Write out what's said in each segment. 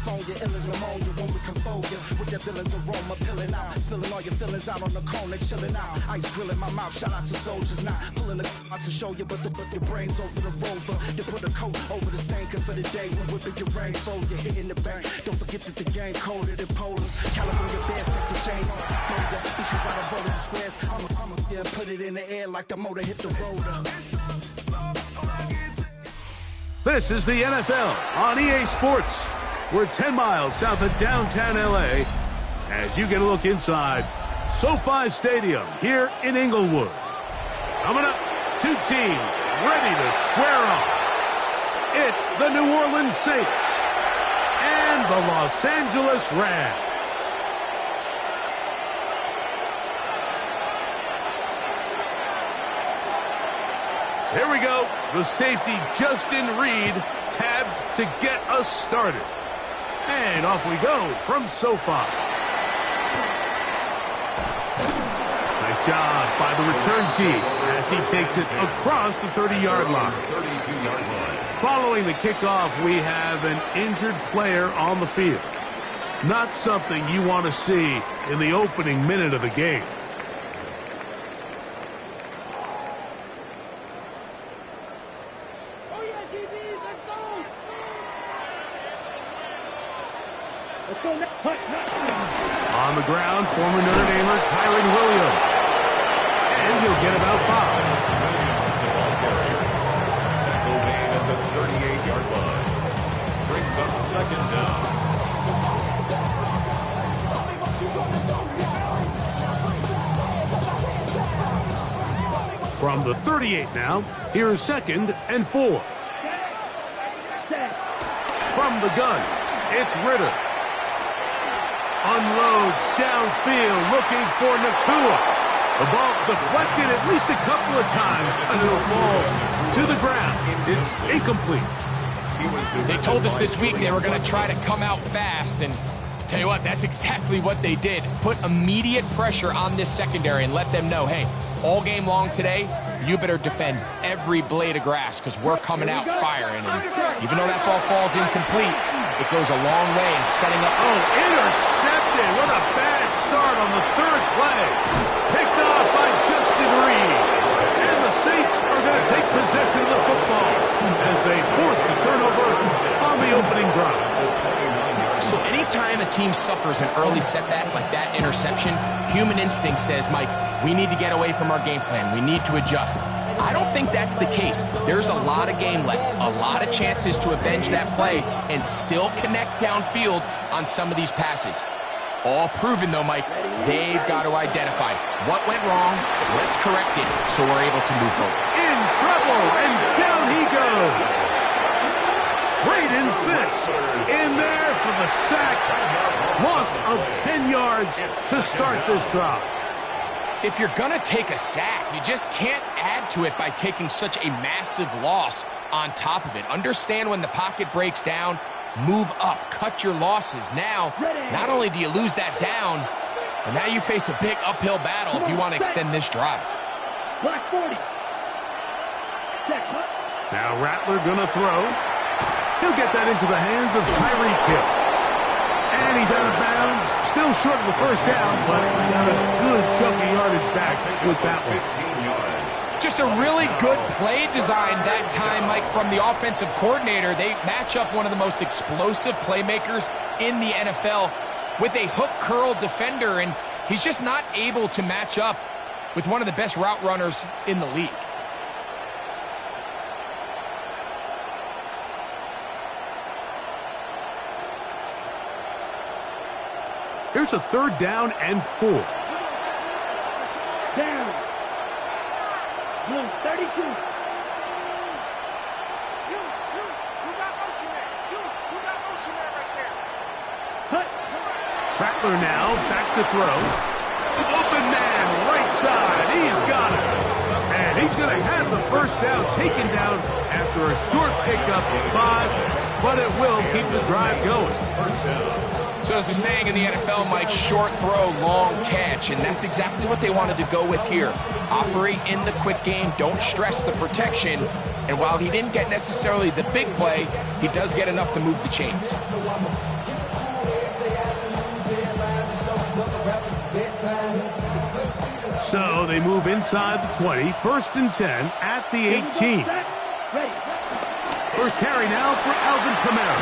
California, illness, pneumonia when we come for you. With that villain's aroma, peeling out. Spilling all your feelings out on the corner, chilling out. Ice grilling my mouth, shout out to soldiers. Not pulling the out to show you, but your brains over the rover. They put a coat over the stain, cause for the day we whipping your rain. So you're hitting the bank. Don't forget that the game colder than polar. California bears take the chains off for you. Because I don't roll the squares. I'ma yeah, put it in the air like the motor hit the rotor. This is the NFL on EA Sports. We're 10 miles south of downtown LA as you get a look inside SoFi Stadium here in Inglewood. Coming up, two teams ready to square off. It's the New Orleans Saints and the Los Angeles Rams. So here we go. The safety, Justin Reed, tabbed to get us started. And off we go from SoFi. Nice job by the return team as he takes it across the 30-yard line. Following the kickoff, we have an injured player on the field. Not something you want to see in the opening minute of the game. On the ground, former Notre Damer Kyren Williams. And he'll get about 5. Tackle made at the 38-yard line. Brings up second down. From the 38 now, here's 2nd and 4. From the gun, it's Ritter. Unloads downfield, looking for Nacua. The ball deflected at least a couple of times, and it'll fall to the ground. It's incomplete. They told us this week they were going to try to come out fast, and tell you what, that's exactly what they did. Put immediate pressure on this secondary and let them know, hey, all game long today, you better defend every blade of grass because we're coming out firing. And even though that ball falls incomplete, it goes a long way in setting up. Oh, intercepted. What a bad start on the 3rd play. Picked off by Justin Reed. And the Saints are going to take possession of the football as they force the turnover on the opening drive. So anytime a team suffers an early setback like that interception, human instinct says, Mike, we need to get away from our game plan. We need to adjust. I don't think that's the case. There's a lot of game left, a lot of chances to avenge that play and still connect downfield on some of these passes. All proven, though, Mike, they've got to identify what went wrong, let's correct it so we're able to move forward. In trouble, and down he goes. Braden Fisk in there for the sack. Loss of 10 yards to start this drive. If you're going to take a sack, you just can't add to it by taking such a massive loss on top of it. Understand when the pocket breaks down, move up, cut your losses. Now, not only do you lose that down, but now you face a big uphill battle if you want to extend this drive. Now Rattler going to throw. He'll get that into the hands of Tyreek Hill. And he's out of bounds. Still short of the first down, but got a good chunk of yardage back with that one. Just a really good play design that time, Mike, from the offensive coordinator. They match up one of the most explosive playmakers in the NFL with a hook curl defender, and he's just not able to match up with one of the best route runners in the league. Here's a 3rd down and 4. Down. 32. You got motion there. You got motion there right there. Cut. Rattler now back to throw. Open man, right side. He's got it. And he's going to have the first down taken down after a short pickup of 5, but it will keep the drive going. First down. So there's a saying in the NFL, Mike, short throw, long catch, and that's exactly what they wanted to go with here. Operate in the quick game, don't stress the protection, and while he didn't get necessarily the big play, he does get enough to move the chains. So they move inside the 20, 1st and 10 at the 18. First carry now for Alvin Kamara.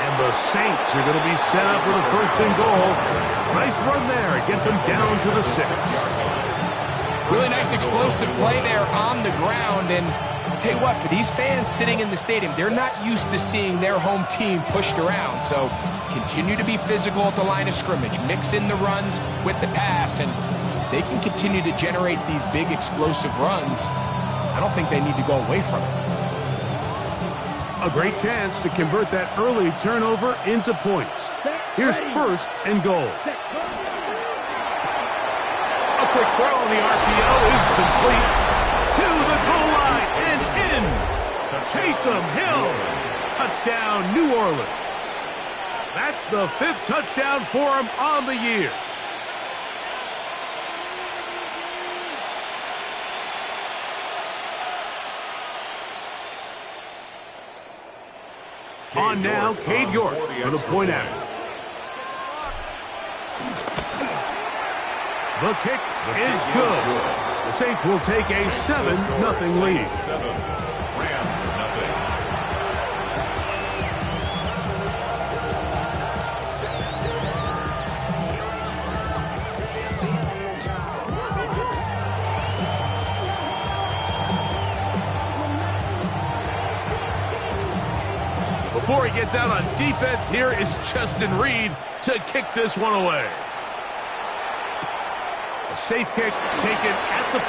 And the Saints are going to be set up with a 1st and goal. It's a nice run there. It gets them down to the 6. Really nice explosive play there on the ground. And I'll tell you what, for these fans sitting in the stadium, they're not used to seeing their home team pushed around. So continue to be physical at the line of scrimmage. Mix in the runs with the pass. And they can continue to generate these big explosive runs. I don't think they need to go away from it. A great chance to convert that early turnover into points. Here's 1st and goal. A quick throw on the RPO is complete. To the goal line and in. Taysom Hill. Touchdown, New Orleans. That's the 5th touchdown for him on the year. On now, Cade York for the point after. The kick is good. The Saints will take a 7-0 lead. 7, Rams, nothing. Before he gets out on defense, here is Justin Reed to kick this one away. A safe kick taken at the 5.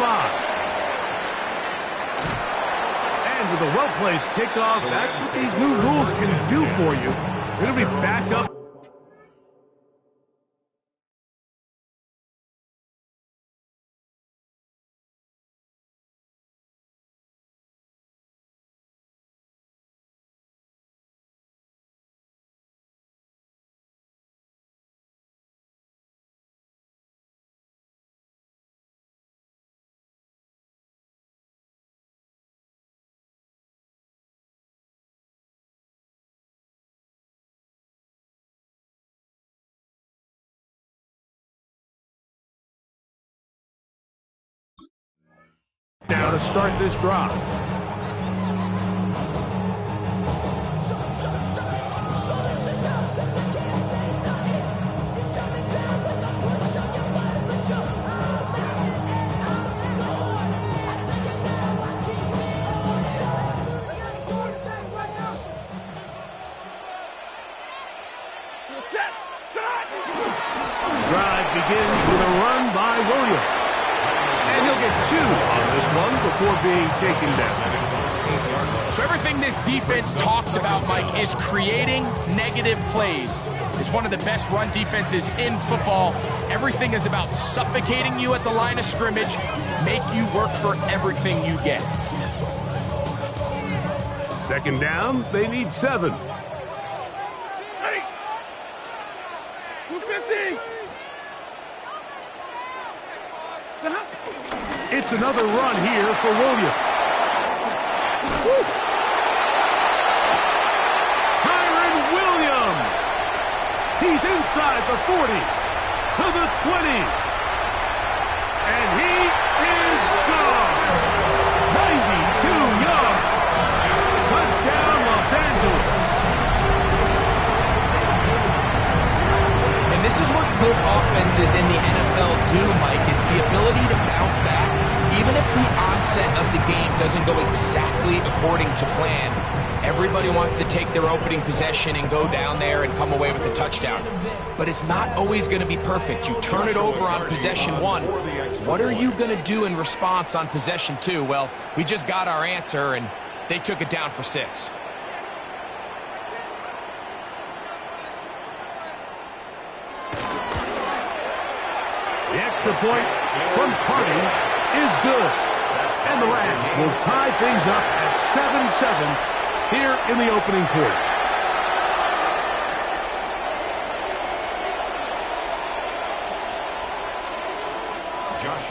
And with a well-placed kickoff, that's what these new rules can do for you. You're going to be back up. Now to start this drive. Drive begins with a run by Williams. And he'll get 2 on this one before being taken down. So everything this defense talks about, Mike, is creating negative plays. It's one of the best run defenses in football. Everything is about suffocating you at the line of scrimmage, make you work for everything you get. 2nd down, they need 7. Ready? 250. It's another run here for Williams. Kyren Williams. He's inside the 40 to the 20. And he is gone. 92 yards. Touchdown, Los Angeles. And this is what good offenses in the NFL do, Mike. It's the ability to bounce back, even if the onset of the game doesn't go exactly according to plan. Everybody wants to take their opening possession and go down there and come away with a touchdown. But it's not always going to be perfect. You turn it over on possession 1. What are you going to do in response on possession 2? Well, we just got our answer, and they took it down for 6. The extra point from Harding is good. And the Rams will tie things up at 7-7 here in the opening quarter.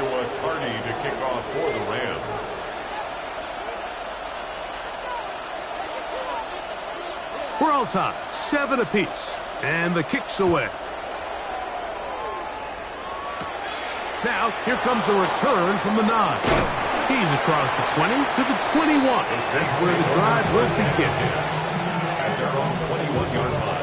Joshua Carney to kick off for the Rams. We're all tied, 7 apiece, and the kick's away. Now, here comes a return from the 9. He's across the 20 to the 21. That's where the drive will begin. At their own 21-yard line.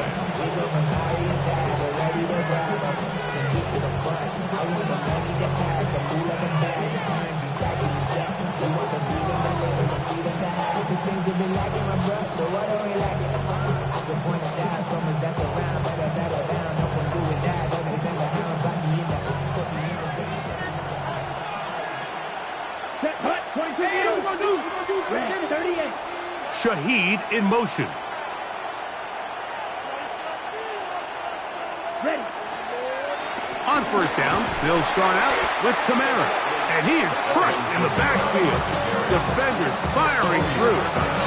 Shaheed in motion. Ready. On first down, they'll start out with Kamara. And he is crushed in the backfield. Defenders firing through.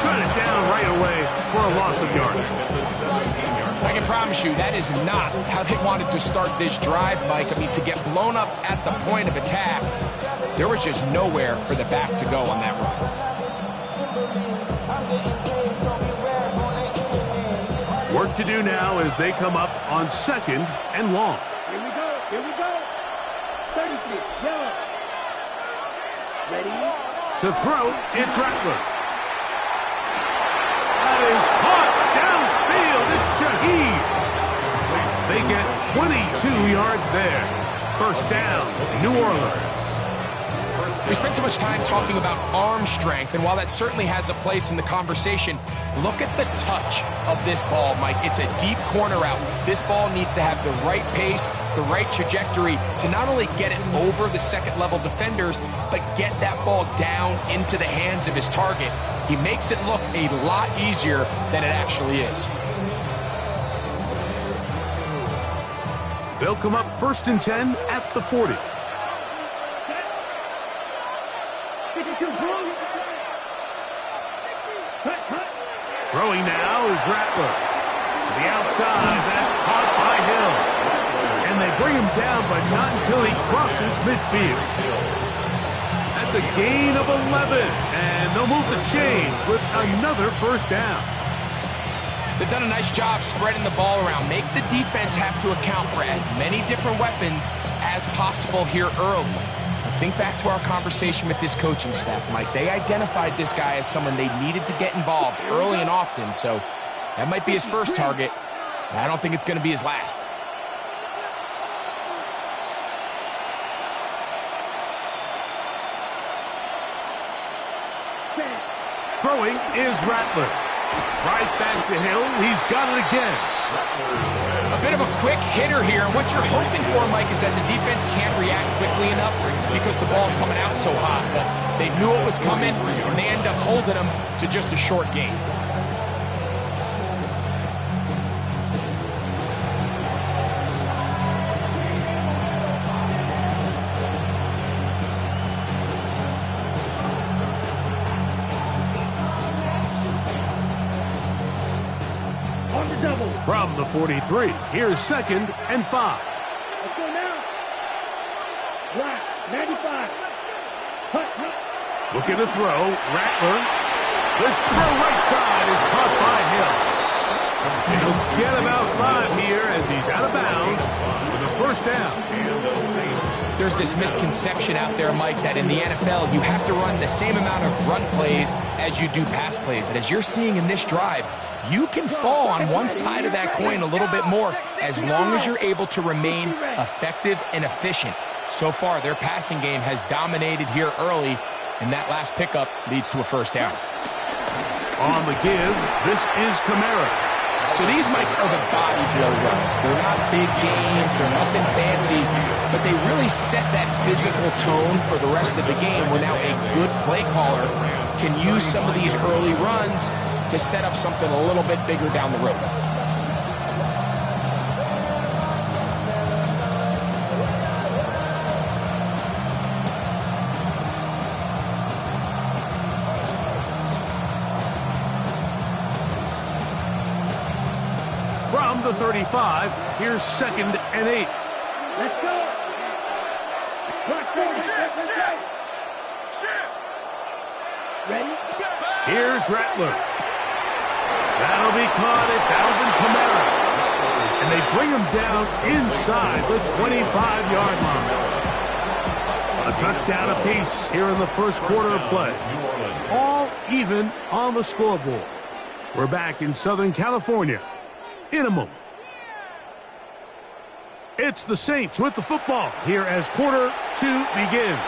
Shut it down right away for a loss of yardage. I can promise you that is not how they wanted to start this drive, Mike. I mean, to get blown up at the point of attack, there was just nowhere for the back to go on that run. Work to do now as they come up on 2nd and long. Here we go. Here we go. 33. Yellow. Ready. To throw, it's Rattler. That is caught downfield. It's Shaheed. They get 22 yards there. First down, New Orleans. We spent so much time talking about arm strength, and while that certainly has a place in the conversation, look at the touch of this ball, Mike. It's a deep corner route. This ball needs to have the right pace, the right trajectory to not only get it over the second-level defenders, but get that ball down into the hands of his target. He makes it look a lot easier than it actually is. They'll come up 1st and 10 at the 40. Throwing now is Rattler. To the outside, that's caught by Hill. And they bring him down, but not until he crosses midfield. That's a gain of 11, and they'll move the chains with another first down. They've done a nice job spreading the ball around. Make the defense have to account for as many different weapons as possible here early. Think back to our conversation with this coaching staff, Mike. They identified this guy as someone they needed to get involved early and often, so that might be his first target. I don't think it's going to be his last. Throwing is Rattler. Right back to Hill. He's got it again. A bit of a quick hitter here. What you're hoping for, Mike, is that the defense can't react quickly enough because the ball's coming out so hot. But they knew it was coming, and they end up holding them to just a short gain. From the 43, here's 2nd and 5. Let's go now. Black, 95. Hut, hut. Looking to throw, Rattler. This throw right side is caught by Hill. And he'll get about 5 here as he's out of bounds with a first down. There's this misconception out there, Mike, that in the NFL you have to run the same amount of run plays as you do pass plays. And as you're seeing in this drive, you can fall on one side of that coin a little bit more as long as you're able to remain effective and efficient. So far, their passing game has dominated here early, and that last pickup leads to a first down. On the give, this is Kamara. So these, Mike, are the body blow runs. They're not big gains, they're nothing fancy, but they really set that physical tone for the rest of the game where now a good play caller can use some of these early runs to set up something a little bit bigger down the road. From the 35, here's 2nd and 8. Let's go. Clock 30 seconds. Ready? Here's Rattler. That'll be caught. It's Alvin Kamara. And they bring him down inside the 25-yard line. A touchdown apiece here in the first quarter of play. All even on the scoreboard. We're back in Southern California in a moment. It's the Saints with the football here as quarter 2 begins.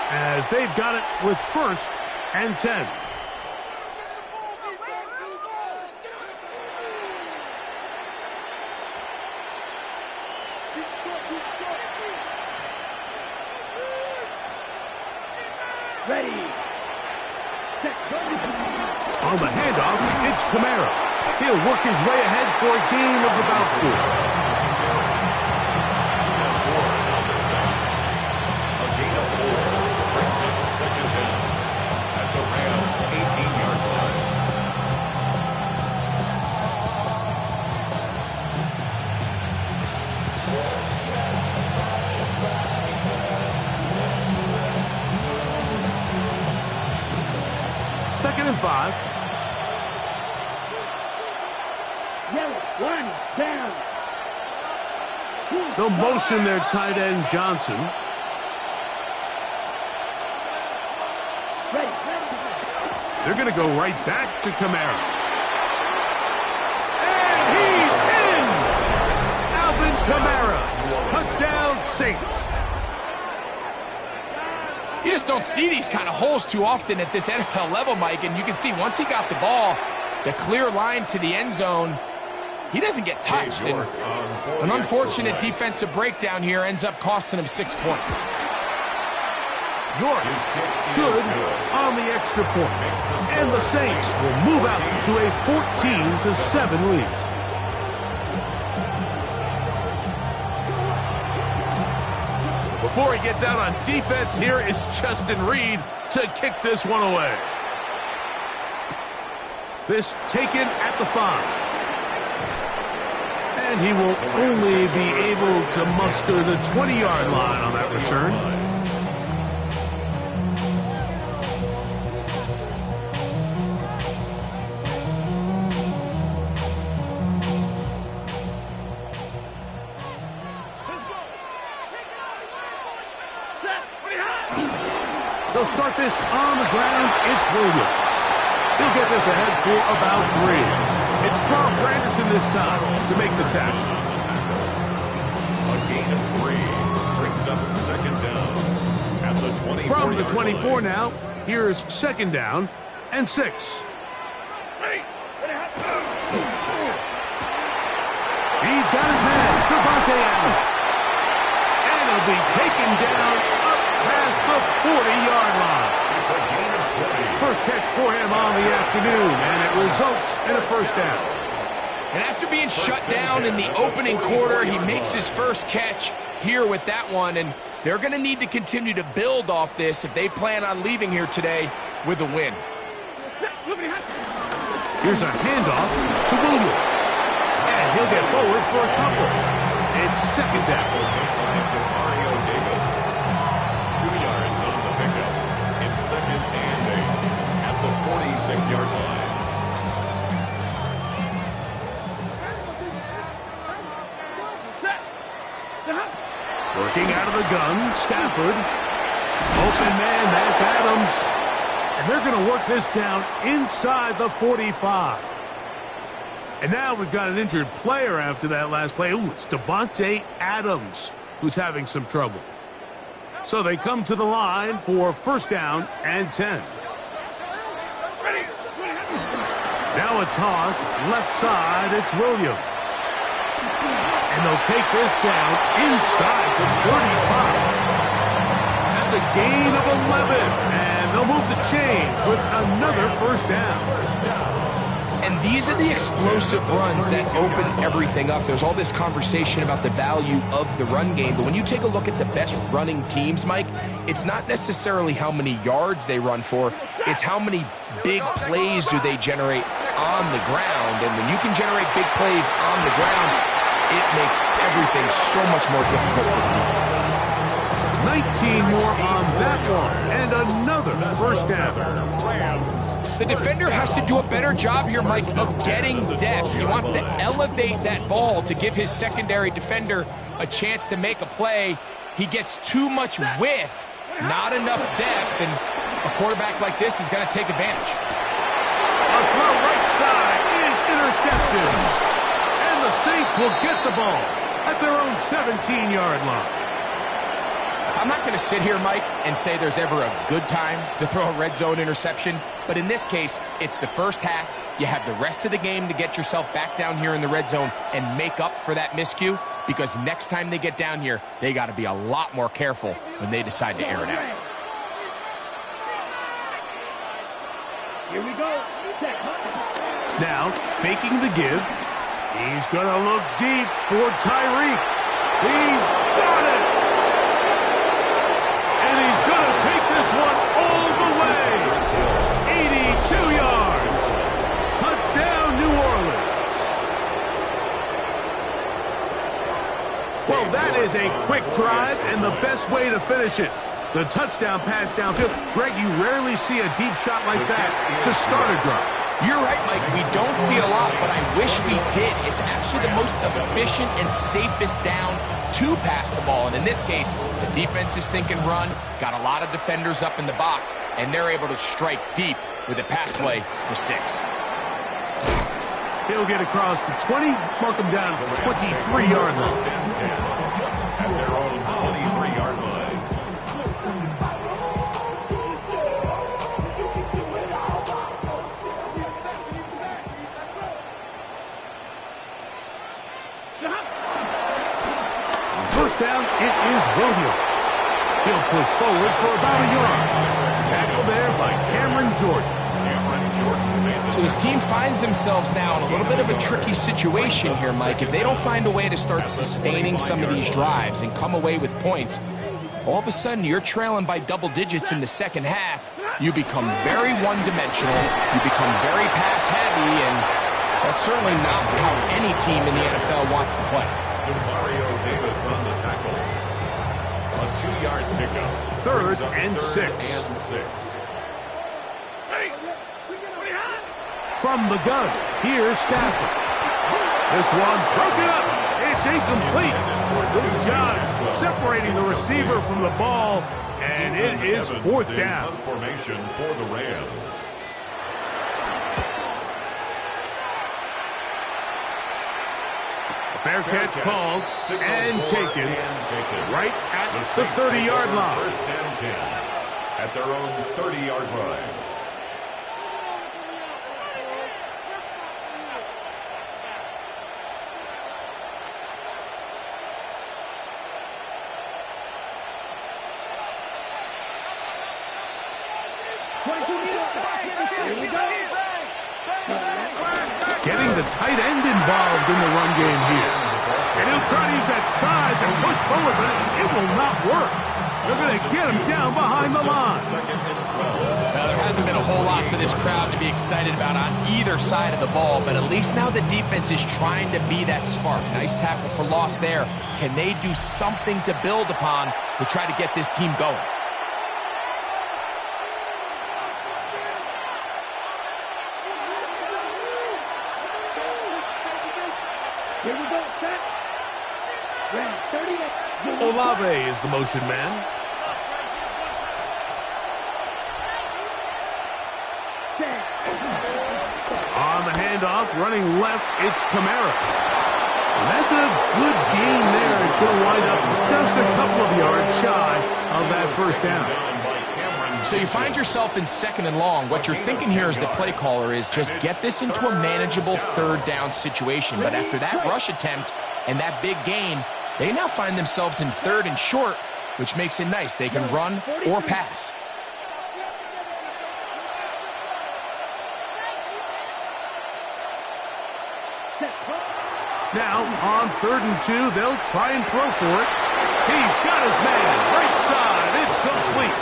As they've got it with 1st and 10. Ready. On the handoff, it's Kamara. He'll work his way ahead for a gain of about 4. A gain of 4 brings up 2nd down at the Rams' 18-yard line. Second and 5. Yellow. 1 down. They'll motion their tight end Johnson. Ready. They're going to go right back to Kamara. And he's in! Alvin Kamara. Touchdown, Saints. You just don't see these kind of holes too often at this NFL level, Mike, and you can see once he got the ball, the clear line to the end zone, he doesn't get touched. And an unfortunate defensive breakdown here ends up costing him 6 points. York, good on the extra point. And the Saints will move out to a 14-7 lead. Before he gets out on defense, here is Justin Reed to kick this one away. This taken at the 5. And he will only be able to muster the 20-yard line on that return. They'll start this on the ground. It's Williams. He'll get this ahead for about 3. It's Carl Granderson this time to make the tackle. A gain of 3 brings up 2nd down at the 24. From the 24 now, here's 2nd down and 6. He's got his man, Davante Adams. And he'll be taken down up past the 40-yard line. It's a gain of 20. First catch for him on the afternoon, and it results in a 1st down. And after being shut down in the opening quarter, he makes his first catch here with that one, and they're going to need to continue to build off this if they plan on leaving here today with a win. Here's a handoff to Williams. And he'll get forward for a couple. It's 2nd down. Mario Davis. 2 yards on the pickup. It's 2nd and 8 at the 46-yard line. Working out of the gun, Stafford. Open man, that's Adams. And they're going to work this down inside the 45. And now we've got an injured player after that last play. Ooh, it's Davante Adams who's having some trouble. So they come to the line for 1st down and 10. Now a toss, left side, it's Williams. And they'll take this down inside the 35. That's a gain of 11. And they'll move the chains with another 1st down. And these are the explosive runs that open everything up. There's all this conversation about the value of the run game, but when you take a look at the best running teams, Mike, it's not necessarily how many yards they run for, it's how many big plays do they generate on the ground. And when you can generate big plays on the ground, it makes everything so much more difficult for the defense. 19 more on that one, and another first down. The defender has to do a better job here, Mike, of getting depth. He wants to elevate that ball to give his secondary defender a chance to make a play. He gets too much width, not enough depth, and a quarterback like this is going to take advantage. A throw right side is intercepted, and the Saints will get the ball at their own 17-yard line. I'm not going to sit here, Mike, and say there's ever a good time to throw a red zone interception, but in this case, it's the first half. You have the rest of the game to get yourself back down here in the red zone and make up for that miscue, because next time they get down here, they got to be a lot more careful when they decide to air it out. Here we go. Now, faking the give. He's going to look deep for Tyreek. He's got it! And he's going to take this one all the way. 82 yards. Touchdown, New Orleans. Well, that is a quick drive and the best way to finish it. The touchdown pass downfield. Greg, you rarely see a deep shot like that to start a drive. You're right, Mike. We don't see it a lot, but I wish we did. It's actually the most efficient and safest down to pass the ball. And in this case, the defense is thinking run, got a lot of defenders up in the box, and they're able to strike deep with a pass play for 6. He'll get across the 20, mark him down at the 23-yard line. At their own 23-yard line. First down, it is Williams. He'll push forward for about a yard. Tackle there by Cameron Jordan. So this team finds themselves now in a little bit of a tricky situation here, Mike. If they don't find a way to start sustaining some of these drives and come away with points, all of a sudden you're trailing by double digits in the second half. You become very one-dimensional. You become very pass-heavy, and that's certainly not how any team in the NFL wants to play. Mario Davis on the tackle. A 2-yard pickup. Third and 6. From the gun, here's Stafford. This one's broken up. It's incomplete. Good job separating the receiver from the ball, and it is fourth down. Formation for the Rams. Fair catch called and taken right at the 30-yard line. First and 10 at their own 30-yard line. Getting the tight end involved in the run game here. And he'll try to use that size and push forward, but it will not work. They're going to get him down behind the line. Now, there hasn't been a whole lot for this crowd to be excited about on either side of the ball, but at least now the defense is trying to be that spark. Nice tackle for loss there. Can they do something to build upon to try to get this team going? Here we go, set. Red 38. Olave is the motion man. On the handoff, running left, it's Kamara. And that's a good gain there. It's going to wind up just a couple of yards shy of that first down. So you find yourself in second and long. What you're thinking here as the play caller is just get this into a manageable third down situation. But after that rush attempt and that big gain, they now find themselves in third and short, which makes it nice. They can run or pass. Now, on 3rd and 2, they'll try and throw for it. He's got his man. Right side. It's complete.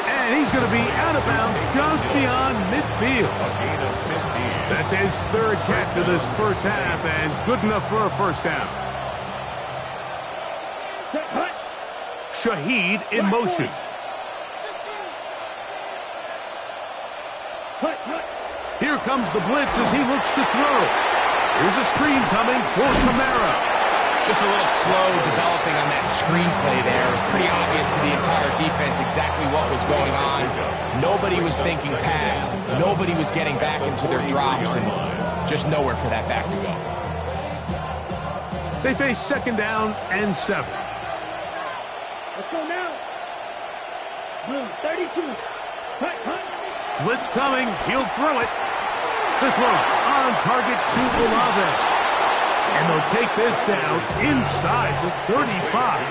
And he's going to be out of bounds just beyond midfield. That's his third catch of this first half, and good enough for a first down. Shaheed in motion. Here comes the blitz as he looks to throw. Here's a screen coming for Kamara. Just a little slow developing on that screenplay there. It was pretty obvious to the entire defense exactly what was going on. Nobody was thinking pass. Nobody was getting back into their drops, and just nowhere for that back to go. They face 2nd down and 7. Let's go now. Blue 32. Hunt. Blitz coming. He'll throw it. This one on target to Olave. And they'll take this down inside the 35.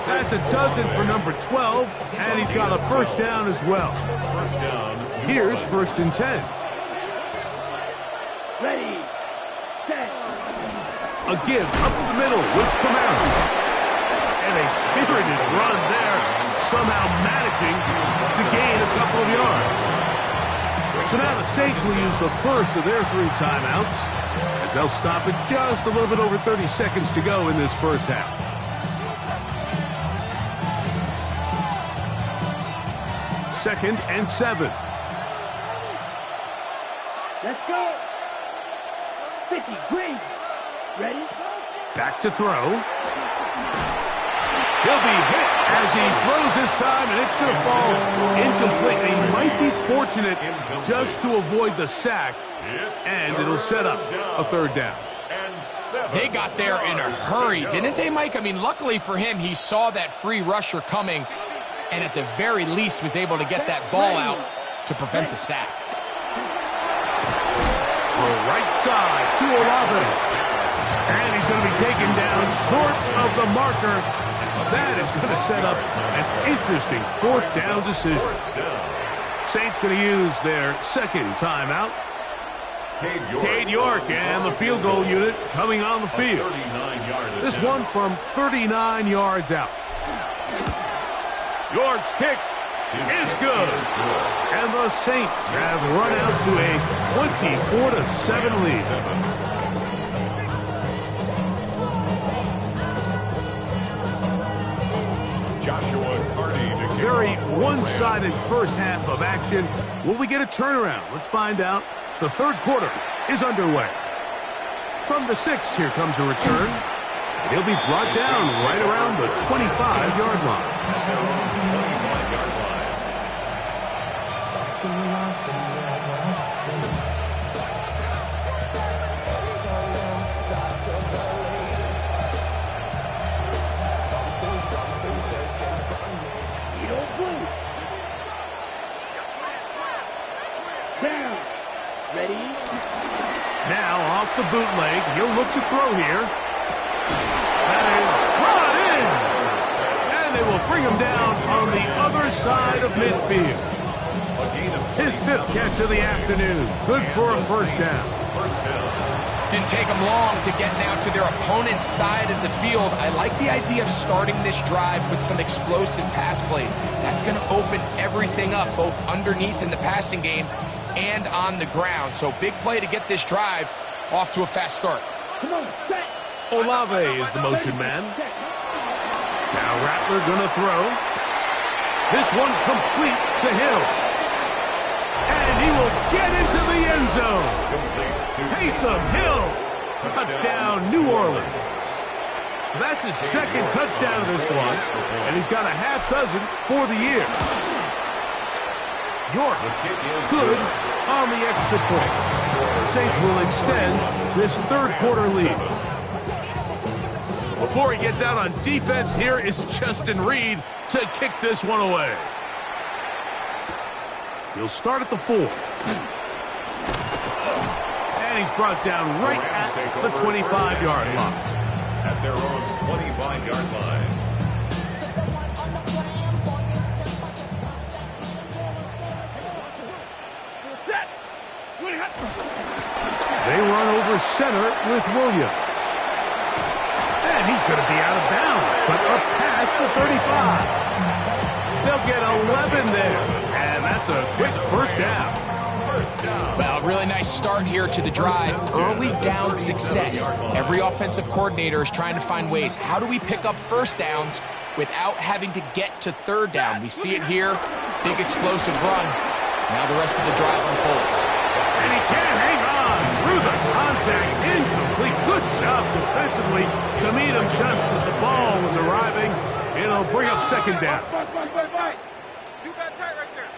That's a dozen for number 12, and he's got a 1st down as well. Here's 1st and 10. Ready. Set. A give up the middle with Kamara. And a spirited run there, somehow managing to gain a couple of yards. So now the Saints will use the first of their 3 timeouts, as they'll stop it just a little bit over 30 seconds to go in this first half. Second and 7. Let's go. 50. Green. Ready. Back to throw. He'll be hit as he throws this time, and it's going to fall incomplete. He might be fortunate just to avoid the sack, and it'll set up a 3rd down. They got there in a hurry, didn't they, Mike? I mean, luckily for him, he saw that free rusher coming, and at the very least was able to get that ball out to prevent the sack. The right side to Olave. And he's going to be taken down short of the marker. That is going to set up an interesting 4th down decision. Saints going to use their 2nd timeout. Cade York and the field goal unit coming on the field. This one from 39 yards out. York's kick is good. And the Saints have run out to a 24-7 lead. Very one-sided first half of action. Will we get a turnaround? Let's find out. The 3rd quarter is underway. From the 6, here comes a return. He'll be brought down right around the 25-yard line. Now off the bootleg, he'll look to throw here. That is brought in! And they will bring him down on the other side of midfield. His 5th catch of the afternoon. Good for a 1st down. Didn't take them long to get now to their opponent's side of the field. I like the idea of starting this drive with some explosive pass plays. That's going to open everything up, both underneath in the passing game and on the ground. So big play to get this drive off to a fast start. Olave is the motion man. Now Rattler gonna throw. This one complete to Hill. And he will get into the end zone. Taysom Hill. Touchdown, New Orleans. So that's his 2nd touchdown of this one. And he's got a half dozen for the year. York good on the extra point. Saints will extend this 3rd quarter lead. Before he gets out on defense, here is Justin Reed to kick this one away. He'll start at the 4. And he's brought down right at the 25-yard line. At their own 25-yard line. They run over center with Williams. And he's going to be out of bounds, but up past the 35. They'll get 11 there, and that's a quick 1st down. Well, really nice nice start here to the drive. Early down success. Every offensive coordinator is trying to find ways. How do we pick up first downs without having to get to third down? We see it here. Big explosive run. Now the rest of the drive unfolds. And he can't hang on through the contact. Incomplete. Good job defensively to meet him just as the ball was arriving. It'll bring up second down. You got tight right there.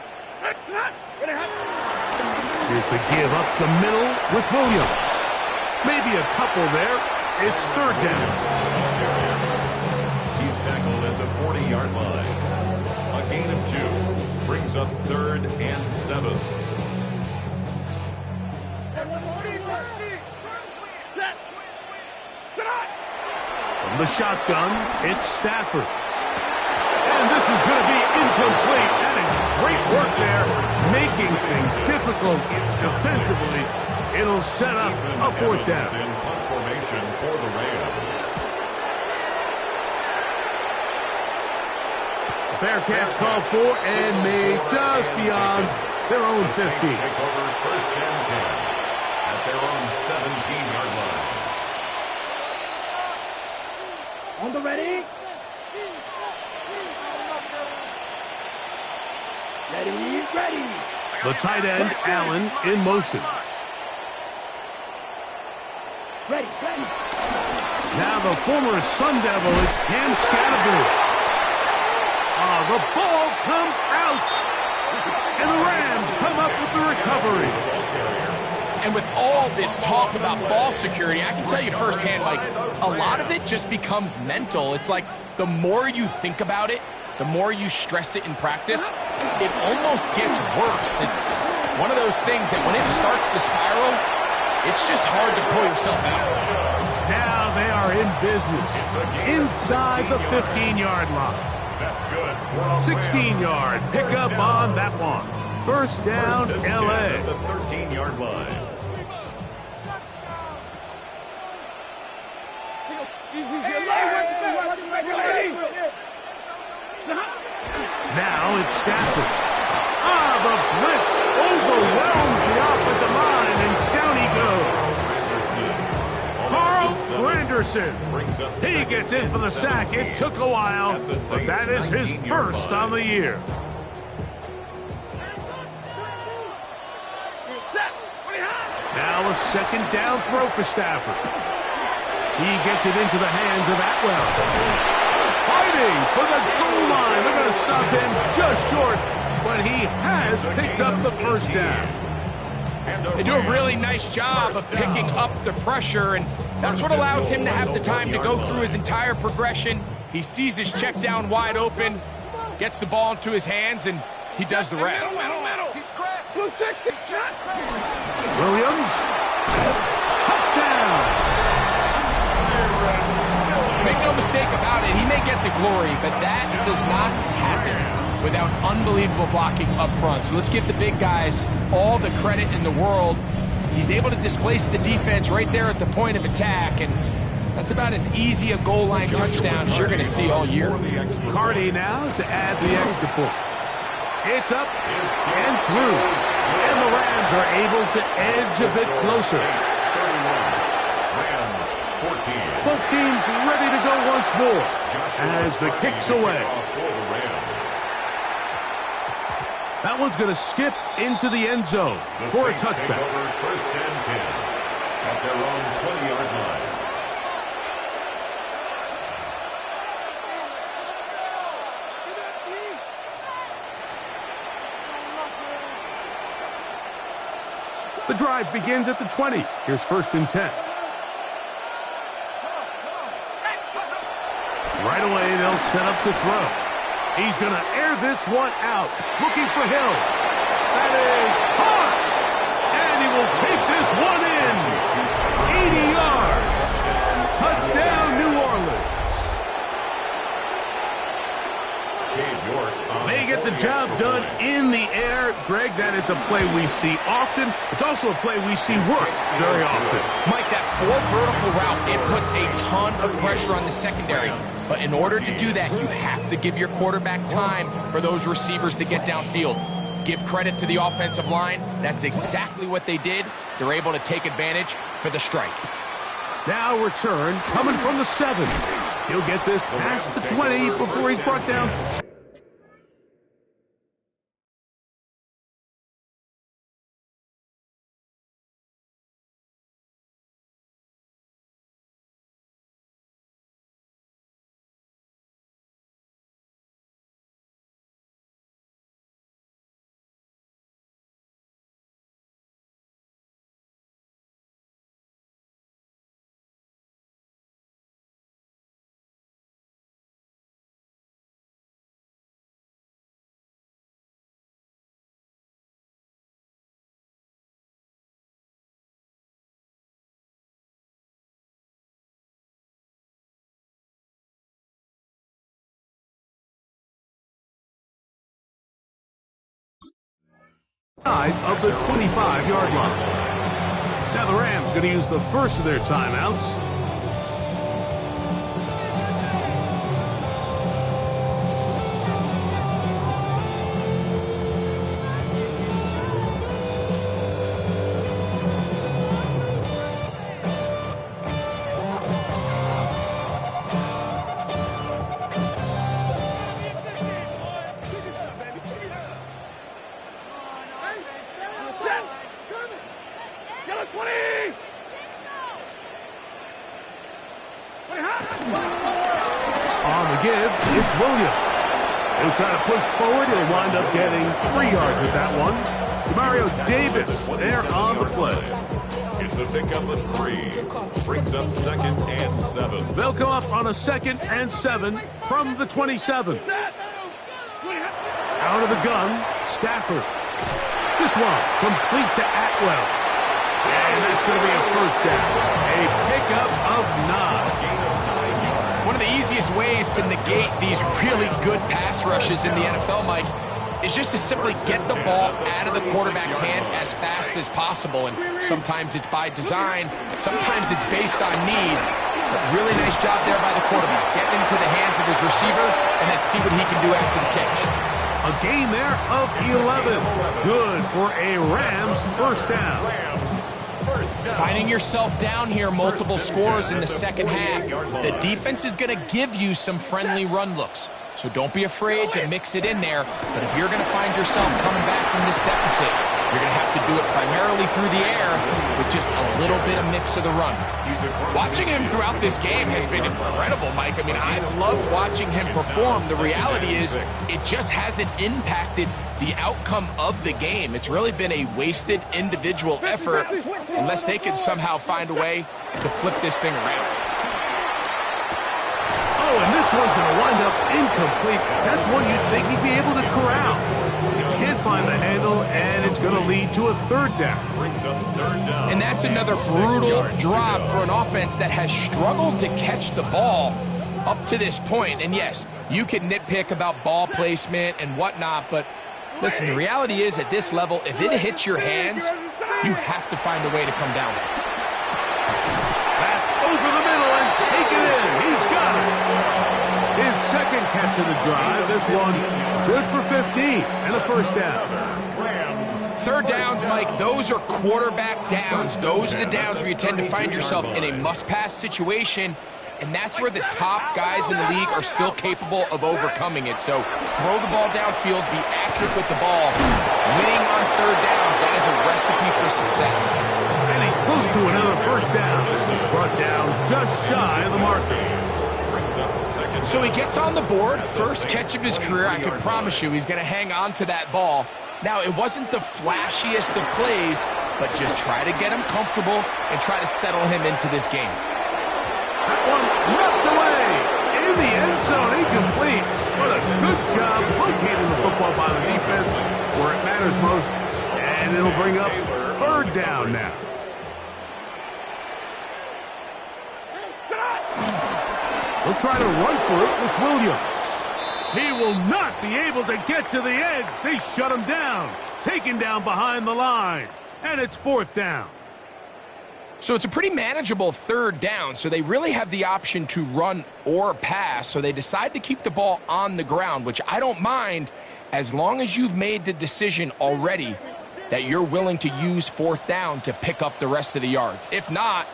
Here's the give up the middle with Williams. Maybe a couple there. It's third down. He's tackled at the 40-yard line. A gain of 2 brings up 3rd and 7. From the shotgun, it's Stafford. And this is going to be incomplete. That is great work there, making things difficult defensively. It'll set up a fourth down. In punt formation for the Rams. Fair catch called for and made just beyond their own 50. Take over 1st and 10 at their own 17-yard line. On the ready. Ready. The tight end, Allen, in motion. Ready. Now the former Sun Devil, it's Cam Scatterbury. The ball comes out. And the Rams come up with the recovery. And with all this talk about ball security, I can tell you firsthand, like, a lot of it just becomes mental. It's like the more you think about it, the more you stress it in practice, it almost gets worse. It's one of those things that when it starts to spiral, it's just hard to pull yourself out. Now they are in business inside the 15-yard line. That's good. 16-yard pickup on that one. First down, L.A. At the 13-yard line. Now it's Stafford. The blitz overwhelms the offensive line, and down he goes. Carl Granderson. He gets in for the sack. It took a while, but that is his first on the year. Now a second down throw for Stafford. He gets it into the hands of Atwell. Fighting for the goal line. They're going to stop him just short, but he has picked up the first down. They do a really nice job of picking up the pressure, and that's what allows him to have the time to go through his entire progression. He sees his check down wide open, gets the ball into his hands, and he does the rest. Williams. Touchdown. Make no mistake about it, he may get the glory, but that does not happen without unbelievable blocking up front. So let's give the big guys all the credit in the world. He's able to displace the defense right there at the point of attack, and that's about as easy a goal line touchdown as you're going to see all year. Cardi now to add the extra point. It's up and through, and the Rams are able to edge a bit closer. Both teams ready to go once more as the kick's away. That one's going to skip into the end zone for a touchback. First and 10 at their own 20-yard line. The drive begins at the 20. Here's first and 10. Right away, they'll set up to throw. He's going to air this one out, looking for Hill. That is caught, and he will take this one in. 80 yards. Touchdown, New Orleans. They get the job done in the air. Greg, that is a play we see often. It's also a play we see work very often. Mike, that vertical route, it puts a ton of pressure on the secondary. But in order to do that, you have to give your quarterback time for those receivers to get downfield. give credit to the offensive line. That's exactly what they did. They're able to take advantage for the strike. Now return coming from the 7. He'll get this past the 20 before he's brought down. Of the 25-yard line. Now the Rams going to use the first of their timeouts. It's Williams. He'll try to push forward. He'll wind up getting 3 yards with that one. Mario Davis there on the play. It's a pickup of 3. Brings up 2nd and 7. They'll come up on a 2nd and 7 from the 27. Out of the gun, Stafford. This one complete to Atwell. And that's going to be a first down. A pickup of 9. One of the easiest ways to negate these really good pass rushes in the NFL, Mike, is just to simply get the ball out of the quarterback's hand as fast as possible. And sometimes it's by design, sometimes it's based on need. But really nice job there by the quarterback, getting into the hands of his receiver, and then see what he can do after the catch. A gain there of 11. Good for a Rams first down. Finding yourself down here, multiple scores in the second half. The defense is going to give you some friendly run looks. So don't be afraid to mix it in there. But if you're going to find yourself coming back from this deficit, you're going to have to do it primarily through the air with just a little bit of mix of the run. Watching him throughout this game has been incredible, Mike. I mean, I've loved watching him perform. The reality is it just hasn't impacted the outcome of the game. It's really been a wasted individual effort unless they can somehow find a way to flip this thing around. Oh, and this one's going to wind up incomplete. That's one you'd think he'd be able to corral. He can't find the handle, and it's going to lead to a third down. And that's another brutal drop for an offense that has struggled to catch the ball up to this point. And yes, you can nitpick about ball placement and whatnot, but listen, the reality is at this level, if it hits your hands, you have to find a way to come down with it. That's over the middle and taken in. He's got it. His second catch of the drive. This one good for 15 and a first down. Third downs, Mike, those are quarterback downs. Those are the downs where you tend to find yourself in a must-pass situation, and that's where the top guys in the league are still capable of overcoming it. So throw the ball downfield, be accurate with the ball. Winning on third downs, that is a recipe for success. And he's close to another first down. This is brought down just shy of the marker. So he gets on the board, first catch of his career. I can promise you he's going to hang on to that ball. Now, it wasn't the flashiest of plays, but just try to get him comfortable and try to settle him into this game. That one ripped away in the end zone, incomplete. What a good job locating the football by the defense where it matters most. And it'll bring up third down now. We'll try to run for it with Williams. He will not be able to get to the edge. They shut him down. Taken down behind the line. And it's fourth down. So it's a pretty manageable third down, so they really have the option to run or pass, so they decide to keep the ball on the ground, which I don't mind as long as you've made the decision already that you're willing to use 4th down to pick up the rest of the yards. If not,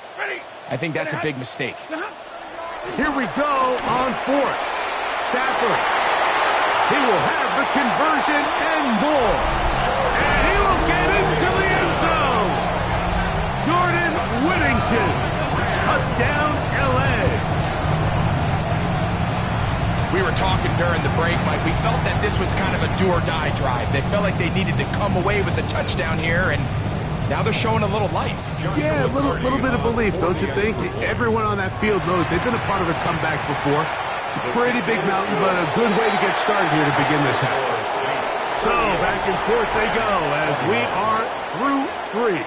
I think that's a big mistake. Here we go on 4th. Stafford. He will have the conversion and more. And he will get into the end zone. Jordan Whittington. Touchdown, L.A. We were talking during the break, Mike. We felt that this was kind of a do-or-die drive. They felt like they needed to come away with the touchdown here, and now they're showing a little life. Yeah, a little bit of belief, don't you think? Everyone on that field knows they've been a part of a comeback before. It's a pretty big mountain, but a good way to get started here to begin this half. So, back and forth they go as we are through 3.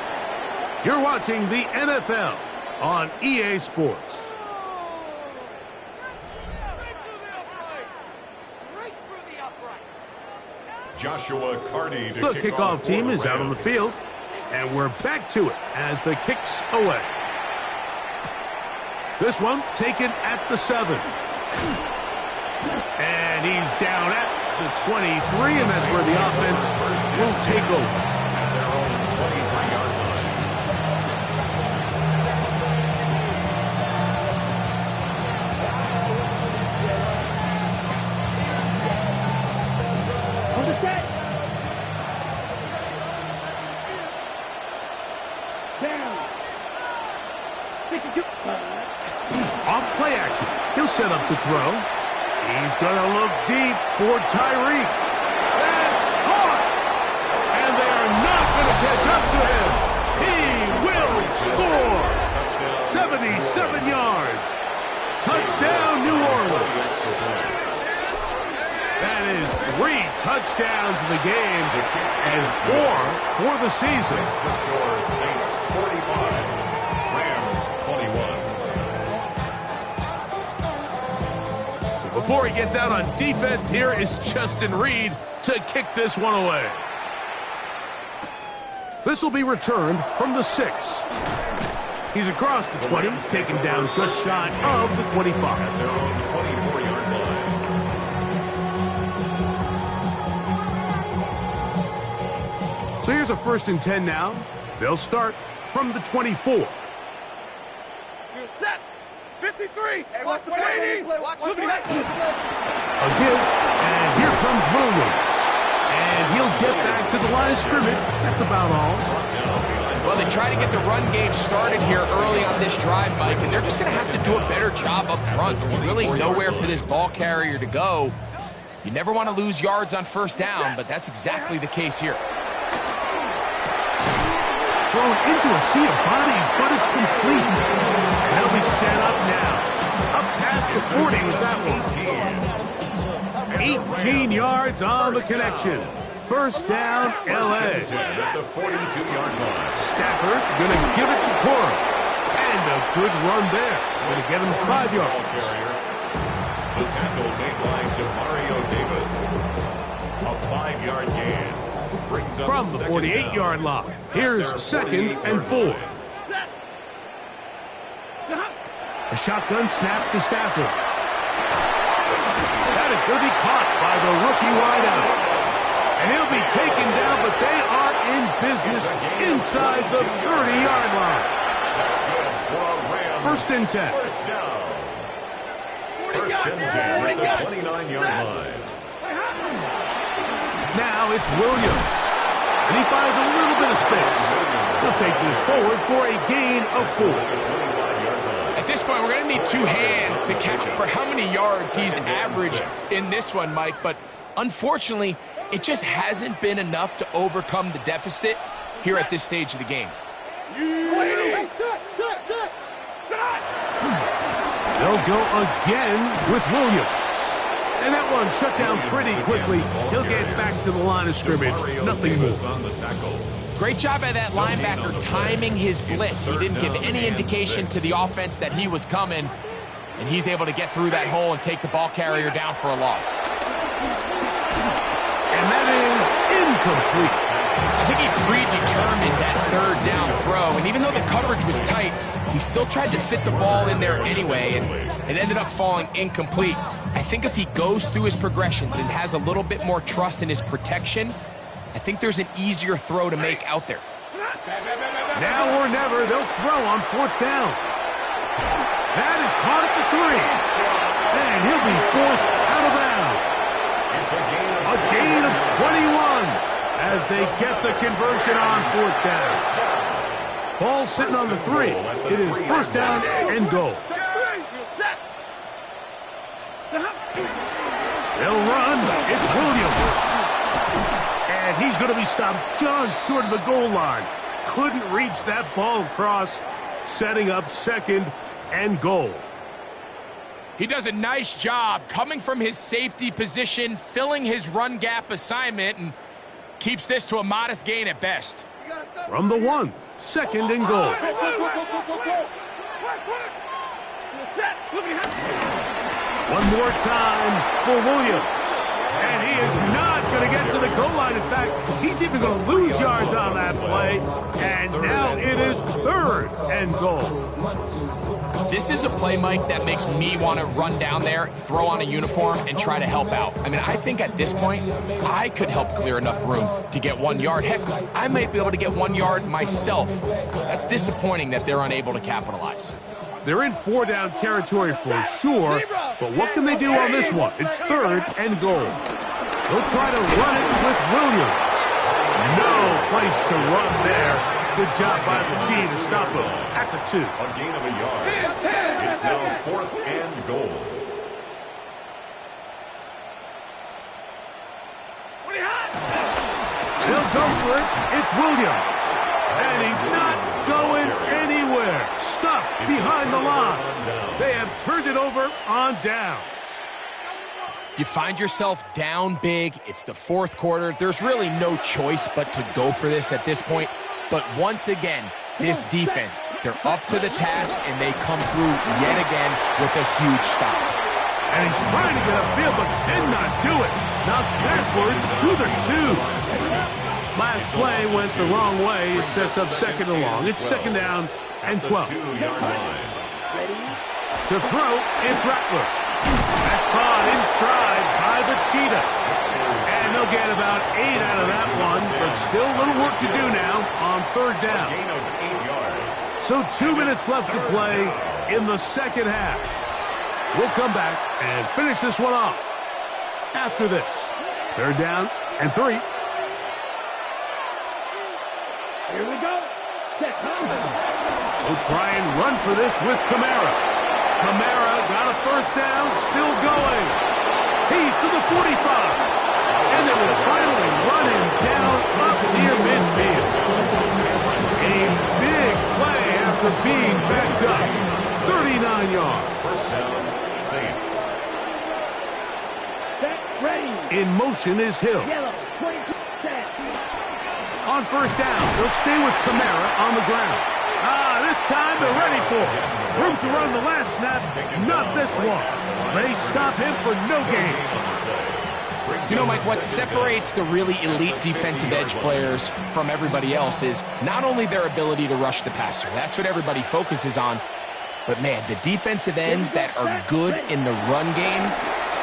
You're watching the NFL on EA Sports. Joshua Carney. The kickoff team is out on the field, and we're back to it as the kick's away. This one taken at the 7. And he's down at the 23, and that's where the offense will take over. At their own 23-yard line. On the catch. Down. 52. Off play action. He'll set up to throw. He's going to look deep for Tyreek. That's caught. And they are not going to catch up to him. He will score. 77 yards. Touchdown, New Orleans. That is 3 touchdowns in the game and 4 for the season. The score, Saints 45, Rams 21. Before he gets out on defense, here is Justin Reed to kick this one away. This will be returned from the 6. He's across the 20, taken down just shy of the 25. At their own 24-yard line. So here's a 1st and 10 now. They'll start from the 24. Set. 53. Hey, watch the play. Watch the play. A give, and here comes Williams. And he'll get back to the line of scrimmage. That's about all. Well, they try to get the run game started here early on this drive, Mike, and they're just going to have to do a better job up front. There's really nowhere for this ball carrier to go. You never want to lose yards on 1st down, but that's exactly the case here. Thrown into a sea of bodies, but it's complete. They'll be set up now. Up past the 40 with that one. 18 yards on the connection. 1st down, L.A. At the 42-yard line. Stafford going to give it to Cora. And a good run there. Going to get him 5 yards. The tackle made by Demario Davis. A 5-yard gain. Brings up From the 48-yard line, here's 2nd and 4. A shotgun snap to Stafford. That is going to be caught by the rookie wideout. And he'll be taken down, but they are in business inside the 30-yard line. That's good for a Rams. 1st and 10. 1st down. 1st and 10 at the 29-yard line. Now it's Williams. And he finds a little bit of space. He'll take this forward for a gain of 4. At this point, we're going to need 2 hands to count for how many yards he's averaged in this one, Mike. But unfortunately, it just hasn't been enough to overcome the deficit here at this stage of the game. They'll go again with Williams. And that one shut down pretty quickly. He'll get back to the line of scrimmage. Nothing more. On the tackle. Great job by that linebacker timing his blitz. He didn't give any indication to the offense that he was coming. And he's able to get through that hole and take the ball carrier down for a loss. And that is incomplete. I think he predetermined that 3rd down throw. And even though the coverage was tight, he still tried to fit the ball in there anyway. And it ended up falling incomplete. I think if he goes through his progressions and has a little bit more trust in his protection, I think there's an easier throw to make out there. Now or never, they'll throw on 4th down. That is caught at the 3. And he'll be forced out of bounds. A gain of 21 as they get the conversion on 4th down. Ball sitting on the 3. It is 1st down and goal. They'll run. It's Williams. And he's going to be stopped just short of the goal line. Couldn't reach that ball across, setting up 2nd and goal. He does a nice job coming from his safety position, filling his run gap assignment, and keeps this to a modest gain at best. From the 1, 2nd and goal. One more time for Williams. And he is not going to get to the goal line. In fact, he's even going to lose yards on that play. And now it is 3rd and goal. This is a play, Mike, that makes me want to run down there, throw on a uniform, and try to help out. I mean, I think at this point, I could help clear enough room to get 1 yard. Heck, I might be able to get 1 yard myself. That's disappointing that they're unable to capitalize. They're in 4-down territory for sure, but what can they do on this one? It's 3rd and goal. They'll try to run it with Williams. No place to run there. Good job by the D to stop him at the 2. A gain of a yard. It's now 4th and goal. They'll go for it. It's Williams. And he's not going anywhere. Stuffed behind the line. They have turned it over on downs. You find yourself down big. It's the 4th quarter. There's really no choice but to go for this at this point. But once again, this defense, they're up to the task, and they come through yet again with a huge stop. And he's trying to get upfield, but cannot do it. Now backwards to the 2. Last play went the wrong way. It sets up 2nd and long. It's 2nd down and 12. To throw, it's Rattler. That's caught in stride by the Cheetah. And they'll get about 8 out of that one, but still a little work to do now on 3rd down. So 2 minutes left to play in the 2nd half. We'll come back and finish this one off after this. 3rd down and 3. Here we go. We'll try and run for this with Kamara. Kamara got a 1st down, still going. He's to the 45. And they will finally run him down up near midfield. A big play after being backed up. 39 yards. 1st down, Saints. Set, ready. In motion is Hill. Yellow, 22, set. On 1st down, they'll stay with Kamara on the ground. This time they're ready for it. Room to run the last snap, not this one. They stop him for no gain. You know, Mike, what separates the really elite defensive edge players from everybody else is not only their ability to rush the passer. That's what everybody focuses on. But, man, the defensive ends that are good in the run game,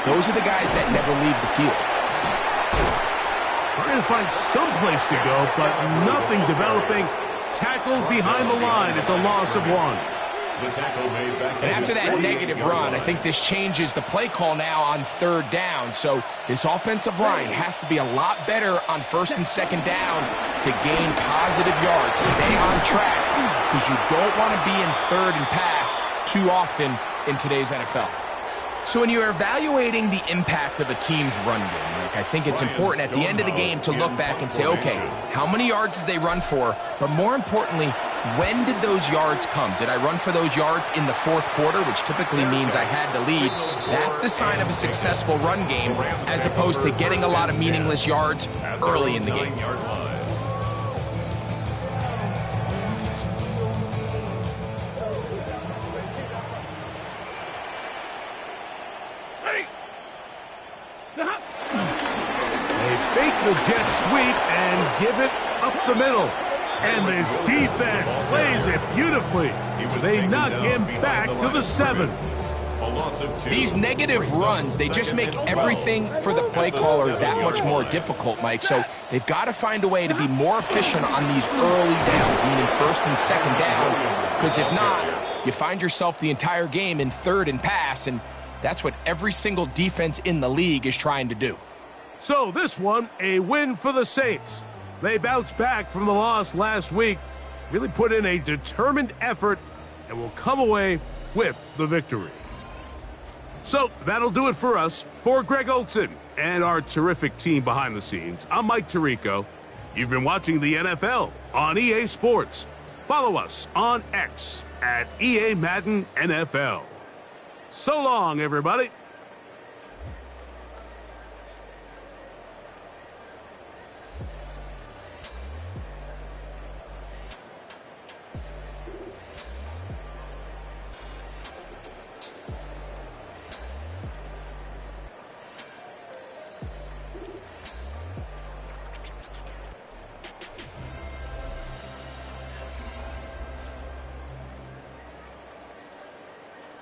those are the guys that never leave the field. Trying to find some place to go, but nothing developing. Tackled behind the line. It's a loss of 1. And after that negative run, I think this changes the play call now on 3rd down. So this offensive line has to be a lot better on 1st and 2nd down to gain positive yards. Stay on track because you don't want to be in 3rd and pass too often in today's NFL. So when you're evaluating the impact of a team's run game, Mike, I think it's important at the end of the game to look back and say, okay, how many yards did they run for? But more importantly, when did those yards come? Did I run for those yards in the 4th quarter, which typically means I had to lead? That's the sign of a successful run game, as opposed to getting a lot of meaningless yards early in the game. The jet sweep and give it up the middle. And this defense plays it beautifully. They knock him back to the 7. loss of 2. These negative runs, they just make everything for the play caller that much more difficult, Mike. So they've got to find a way to be more efficient on these early downs, meaning first and second down, because if not, you find yourself the entire game in third and pass, and that's what every single defense in the league is trying to do. So this one, a win for the Saints. They bounced back from the loss last week, really put in a determined effort, and will come away with the victory. So that'll do it for us. For Greg Olsen and our terrific team behind the scenes, I'm Mike Tirico. You've been watching the NFL on EA Sports. Follow us on X at EA Madden NFL. So long, everybody.